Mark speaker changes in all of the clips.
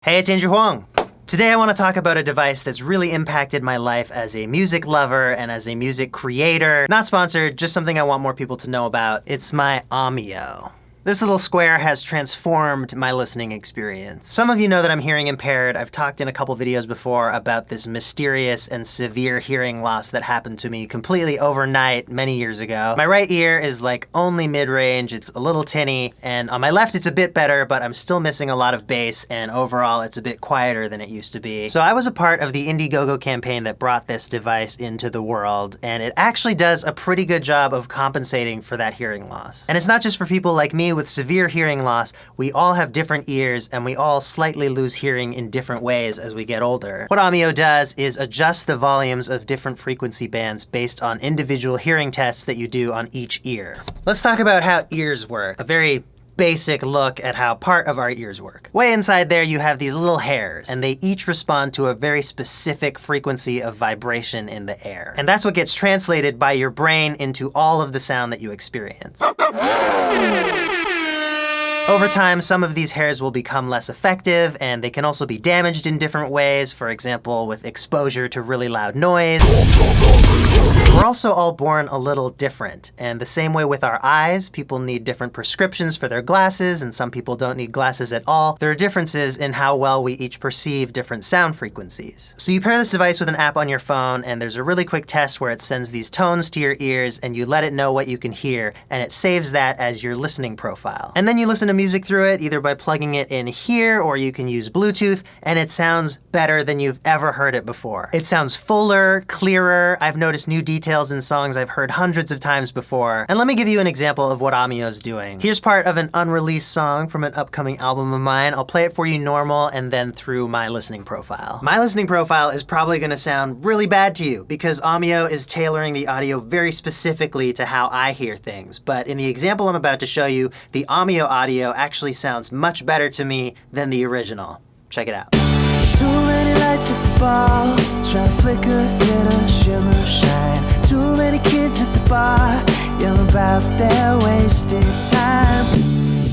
Speaker 1: Hey, it's Andrew Huang. Today I want to talk about a device that's really impacted my life as a music lover and as a music creator. Not sponsored, just something I want more people to know about. It's my Aumeo. This little square has transformed my listening experience. Some of you know that I'm hearing impaired. I've talked in a couple videos before about this mysterious and severe hearing loss that happened to me completely overnight many years ago. My right ear is like only mid-range, it's a little tinny, and on my left it's a bit better, but I'm still missing a lot of bass, and overall it's a bit quieter than it used to be. So I was a part of the Indiegogo campaign that brought this device into the world, and it actually does a pretty good job of compensating for that hearing loss. And it's not just for people like me with severe hearing loss. We all have different ears, and we all slightly lose hearing in different ways as we get older. What Aumeo does is adjust the volumes of different frequency bands based on individual hearing tests that you do on each ear. Let's talk about how ears work. A very basic look at how part of our ears work. Way inside there you have these little hairs, and they each respond to a very specific frequency of vibration in the air. And that's what gets translated by your brain into all of the sound that you experience. Over time, some of these hairs will become less effective, and they can also be damaged in different ways, for example, with exposure to really loud noise. We're also all born a little different, and the same way with our eyes, people need different prescriptions for their glasses, and some people don't need glasses at all. There are differences in how well we each perceive different sound frequencies. So you pair this device with an app on your phone, and there's a really quick test where it sends these tones to your ears, and you let it know what you can hear, and it saves that as your listening profile. And then you listen to music through it, either by plugging it in here, or you can use Bluetooth, and it sounds better than you've ever heard it before. It sounds fuller, clearer. I've noticed new details in songs I've heard hundreds of times before. And let me give you an example of what Aumeo's doing. Here's part of an unreleased song from an upcoming album of mine. I'll play it for you normal and then through my listening profile. My listening profile is probably gonna sound really bad to you because Aumeo is tailoring the audio very specifically to how I hear things. But in the example I'm about to show you, the Aumeo audio actually sounds much better to me than the original. Check it out.
Speaker 2: Too many lights at the ball, try to flicker, glitter, shimmer, shine. Too many kids at the bar, yelling about their wasted times.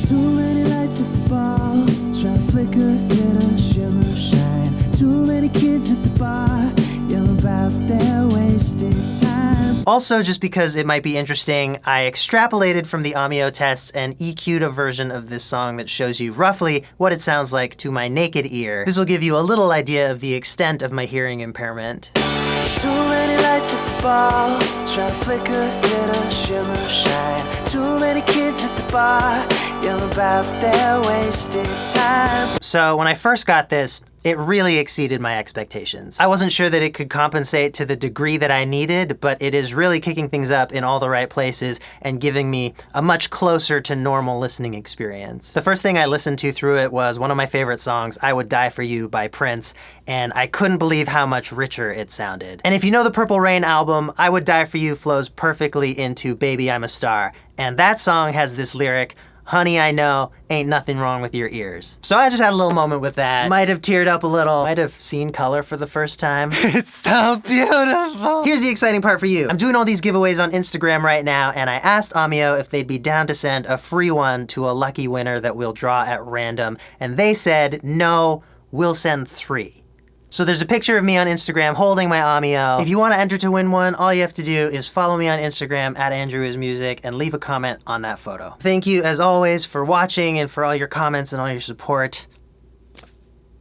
Speaker 2: Too many lights at the ball, try to flicker, glitter, shimmer, shine. Too many kids at the bar, yelling about their wasted times.
Speaker 1: Also, just because it might be interesting, I extrapolated from the Aumeo tests and EQ'd a version of this song that shows you roughly what it sounds like to my naked ear. This will give you a little idea of the extent of my hearing impairment.
Speaker 2: Too many lights at the ball, try to flicker, glitter, shimmer, shine. Too many kids at the bar, yelling about their wasted times.
Speaker 1: So when I first got this, it really exceeded my expectations. I wasn't sure that it could compensate to the degree that I needed, but it is really kicking things up in all the right places and giving me a much closer to normal listening experience. The first thing I listened to through it was one of my favorite songs, I Would Die For You by Prince, and I couldn't believe how much richer it sounded. And if you know the Purple Rain album, I Would Die For You flows perfectly into Baby I'm a Star, and that song has this lyric, "Honey, I know, ain't nothing wrong with your ears." So I just had a little moment with that. Might have teared up a little. Might have seen color for the first time. It's so beautiful. Here's the exciting part for you. I'm doing all these giveaways on Instagram right now, and I asked Aumeo if they'd be down to send a free one to a lucky winner that we'll draw at random. And they said, no, we'll send 3. So there's a picture of me on Instagram holding my Aumeo. If you want to enter to win one, all you have to do is follow me on Instagram at @AndrewIsMusic and leave a comment on that photo. Thank you, as always, for watching and for all your comments and all your support.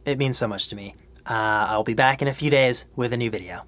Speaker 1: It means so much to me. I'll be back in a few days with a new video.